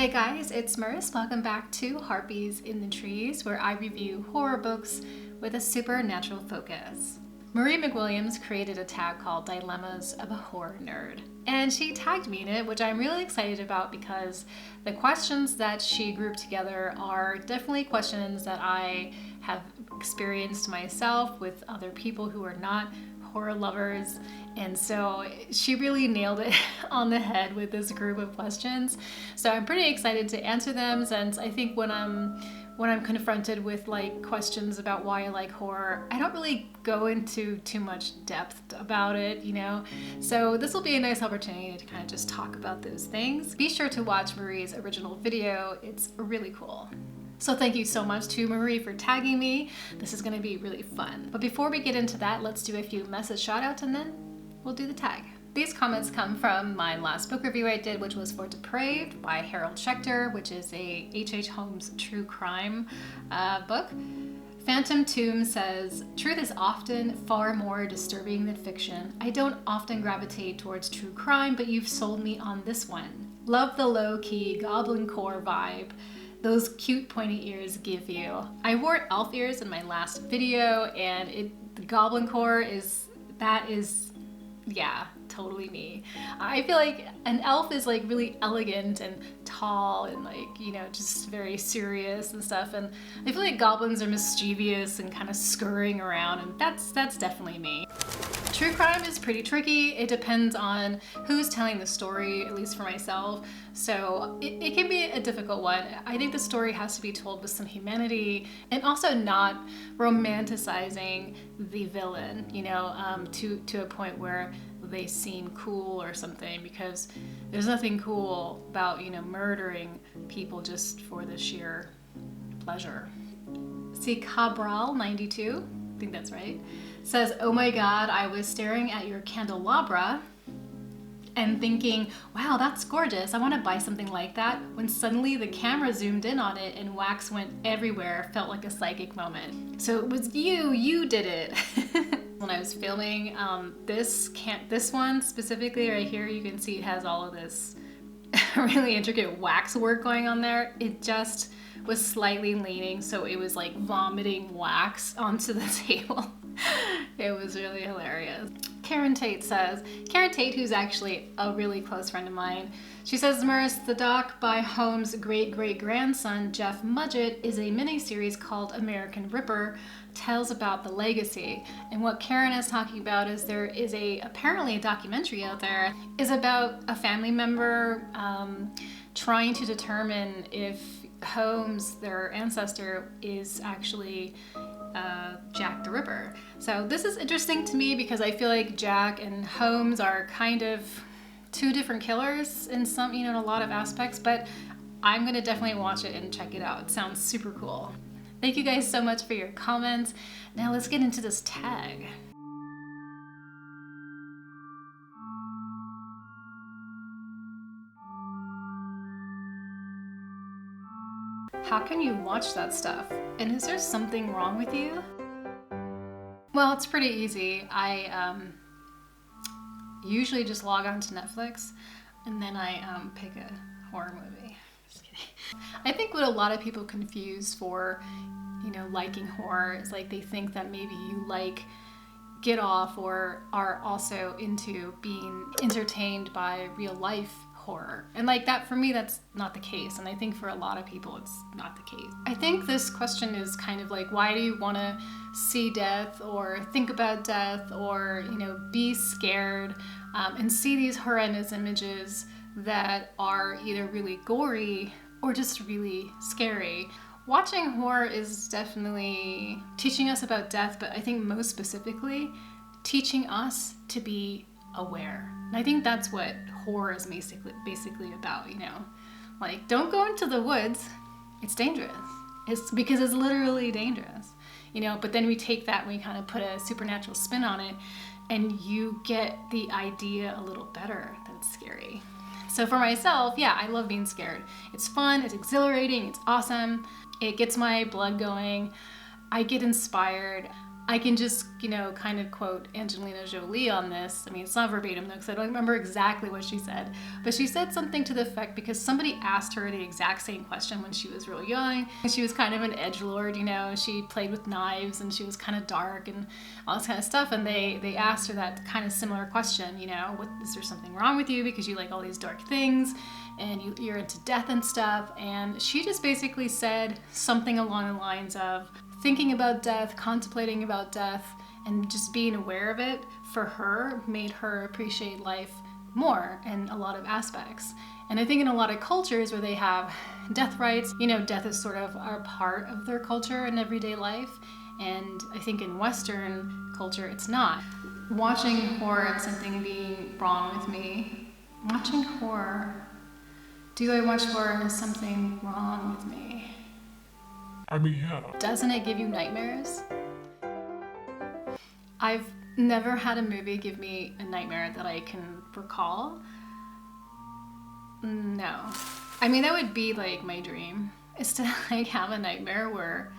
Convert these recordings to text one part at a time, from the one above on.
Hey guys, it's Maris. Welcome back to Harpies in the Trees, where I review horror books with a supernatural focus. Marie McWilliams created a tag called Dilemmas of a Horror Nerd, and she tagged me in it, which I'm really excited about because the questions that she grouped together are definitely questions that I have experienced myself with other people who are not horror lovers, and so she really nailed it on the head with this group of questions. So I'm pretty excited to answer them, since I think when I'm confronted with like questions about why I like horror, I don't really go into too much depth about it, you know? So this will be a nice opportunity to kind of just talk about those things. Be sure to watch Marie's original video. It's really cool. So thank you so much to Marie for tagging me. This is gonna be really fun. But before we get into that, let's do a few message shout outs and then we'll do the tag. These comments come from my last book review I did, which was for Depraved by Harold Schechter, which is a H.H. Holmes true crime book. Phantom Tomb says, truth is often far more disturbing than fiction. I don't often gravitate towards true crime, but you've sold me on this one. Love the low-key goblin core vibe those cute pointy ears give you. I wore elf ears in my last video, and the goblin core is yeah, totally me. I feel like an elf is like really elegant and tall and like, you know, just very serious and stuff, and I feel like goblins are mischievous and kind of scurrying around, and that's definitely me. True crime is pretty tricky. It depends on who's telling the story, at least for myself. So it can be a difficult one. I think the story has to be told with some humanity and also not romanticizing the villain, you know, to a point where they seem cool or something, because there's nothing cool about, you know, murdering people just for the sheer pleasure. See, Cabral 92, I think that's right, says, oh my god, I was staring at your candelabra and thinking, wow, that's gorgeous, I want to buy something like that, when suddenly the camera zoomed in on it and wax went everywhere. Felt like a psychic moment. So it was you did it. When I was filming this one specifically right here, you can see it has all of this really intricate wax work going on there. It just was slightly leaning, so it was like vomiting wax onto the table. It was really hilarious. Karen Tate says, Karen Tate, who's actually a really close friend of mine, she says, Maris, the doc by Holmes' great-great-grandson, Jeff Mudgett, is a mini-series called American Ripper, tells about the legacy. And what Karen is talking about is there is apparently a documentary out there, is about a family member trying to determine if Holmes, their ancestor, is actually Jack the Ripper. So this is interesting to me because I feel like Jack and Holmes are kind of two different killers in some, you know, in a lot of aspects, but I'm gonna definitely watch it and check it out. It sounds super cool. Thank you guys so much for your comments. Now let's get into this tag. How can you watch that stuff? And is there something wrong with you? Well, it's pretty easy. I usually just log on to Netflix and then I pick a horror movie. Just kidding. I think what a lot of people confuse for, you know, liking horror is like they think that maybe you like Get Off or are also into being entertained by real life horror. And like that, for me, that's not the case. And I think for a lot of people, it's not the case. I think this question is kind of like, why do you want to see death or think about death or, you know, be scared and see these horrendous images that are either really gory or just really scary? Watching horror is definitely teaching us about death, but I think most specifically, teaching us to be aware. And I think that's what horror is basically about, you know? Like, don't go into the woods. It's dangerous. It's because it's literally dangerous, you know? But then we take that and we kind of put a supernatural spin on it, and you get the idea a little better that it's scary. So for myself, yeah, I love being scared. It's fun, it's exhilarating, it's awesome. It gets my blood going. I get inspired. I can just, kind of quote Angelina Jolie on this. I mean, it's not verbatim though, because I don't remember exactly what she said. But she said something to the effect, because somebody asked her the exact same question when she was really young. She was kind of an edgelord, she played with knives and she was kind of dark and all this kind of stuff. And they asked her that kind of similar question, is there something wrong with you because you like all these dark things and you're into death and stuff? And she just basically said something along the lines of, thinking about death, contemplating about death, and just being aware of it, for her, made her appreciate life more in a lot of aspects. And I think in a lot of cultures where they have death rites, death is sort of a part of their culture and everyday life. And I think in Western culture, it's not. Watching horror and something being wrong with me. Watching horror. Do I watch horror and is something wrong with me? I mean, yeah. Doesn't it give you nightmares? I've never had a movie give me a nightmare that I can recall. No. I mean, that would be like my dream, is to like have a nightmare where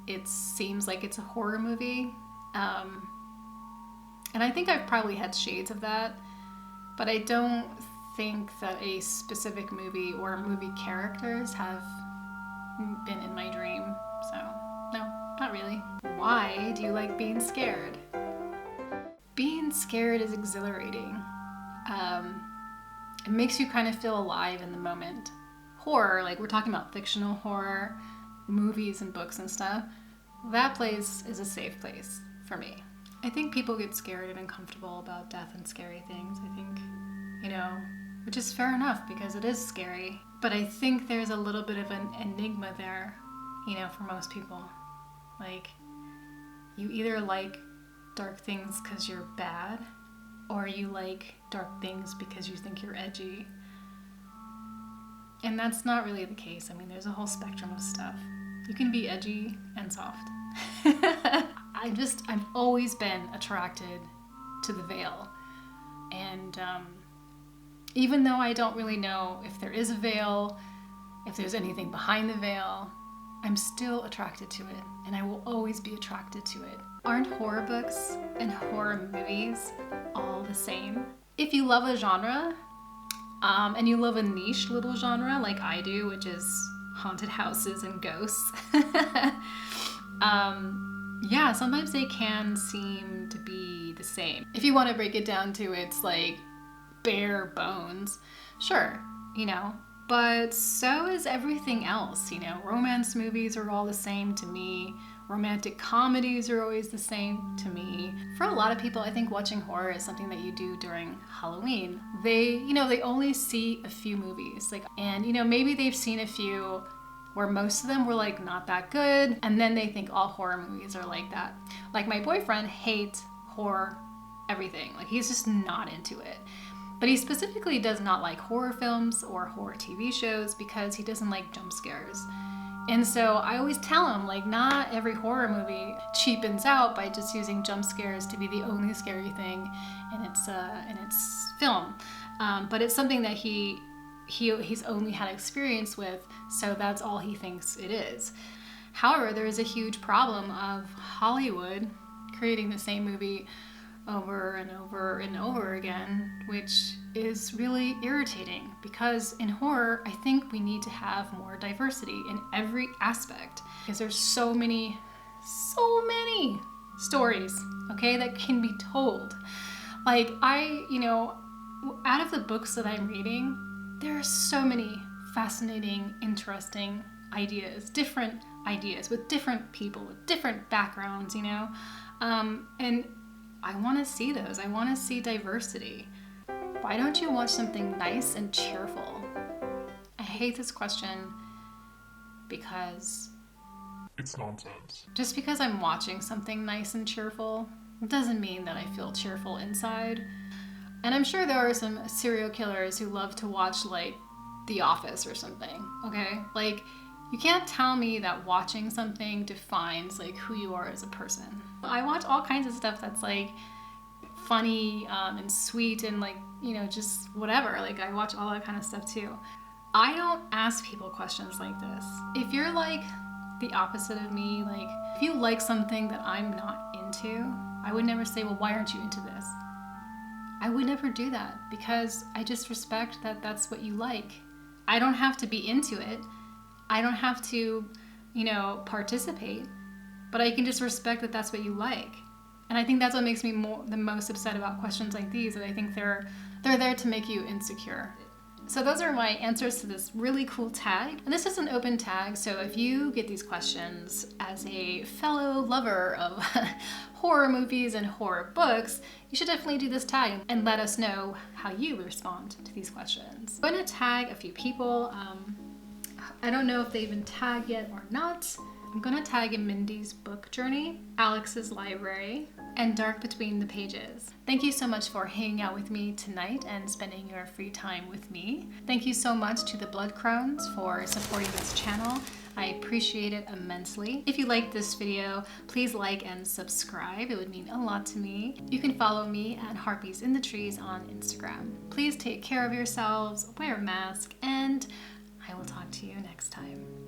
it seems like it's a horror movie. And I think I've probably had shades of that, but I don't think that a specific movie or movie characters have been in my dream, so no, not really. Why do you like being scared? Being scared is exhilarating. It makes you kind of feel alive in the moment. Horror, like we're talking about fictional horror, movies and books and stuff, that place is a safe place for me. I think people get scared and uncomfortable about death and scary things. I think, which is fair enough because it is scary. But I think there's a little bit of an enigma there, for most people. Like, you either like dark things because you're bad, or you like dark things because you think you're edgy. And that's not really the case. I mean, there's a whole spectrum of stuff. You can be edgy and soft. I've always been attracted to the veil. And, even though I don't really know if there is a veil, if there's anything behind the veil, I'm still attracted to it, and I will always be attracted to it. Aren't horror books and horror movies all the same? If you love a genre, and you love a niche little genre like I do, which is haunted houses and ghosts, yeah, sometimes they can seem to be the same. If you want to break it down to its like bare bones, sure, but so is everything else. Romance movies are all the same to me. Romantic comedies are always the same to me. For a lot of people, I think watching horror is something that you do during Halloween. They only see a few movies, and maybe they've seen a few where most of them were like not that good, and then they think all horror movies are like that. Like my boyfriend hates horror everything. Like he's just not into it. But he specifically does not like horror films or horror TV shows because he doesn't like jump scares. And so I always tell him, like, not every horror movie cheapens out by just using jump scares to be the only scary thing in its film. But it's something that he's only had experience with, so that's all he thinks it is. However, there is a huge problem of Hollywood creating the same movie over and over and over again, which is really irritating because in horror, I think we need to have more diversity in every aspect because there's so many stories, okay, that can be told. Like out of the books that I'm reading, there are so many fascinating, interesting ideas, different ideas with different people, with different backgrounds, and I want to see those. I want to see diversity. Why don't you watch something nice and cheerful? I hate this question because it's nonsense. Just because I'm watching something nice and cheerful doesn't mean that I feel cheerful inside. And I'm sure there are some serial killers who love to watch like The Office or something, okay? Like, you can't tell me that watching something defines like who you are as a person. I watch all kinds of stuff that's like funny and sweet and like, just whatever. Like I watch all that kind of stuff too. I don't ask people questions like this. If you're like the opposite of me, like if you like something that I'm not into, I would never say, well, why aren't you into this? I would never do that because I just respect that that's what you like. I don't have to be into it. I don't have to, participate, but I can just respect that that's what you like. And I think that's what makes me the most upset about questions like these, that I think they're there to make you insecure. So those are my answers to this really cool tag. And this is an open tag, so if you get these questions as a fellow lover of horror movies and horror books, you should definitely do this tag and let us know how you respond to these questions. I'm going to tag a few people. I don't know if they've been tagged yet or not. I'm going to tag in Mindys Book Journey, Alex's Library, and Dark Between the Pages. Thank you so much for hanging out with me tonight and spending your free time with me. Thank you so much to the Blood Crones for supporting this channel. I appreciate it immensely. If you liked this video, please like and subscribe. It would mean a lot to me. You can follow me at Harpies in the Trees on Instagram. Please take care of yourselves, wear a mask, and I will talk to you next time.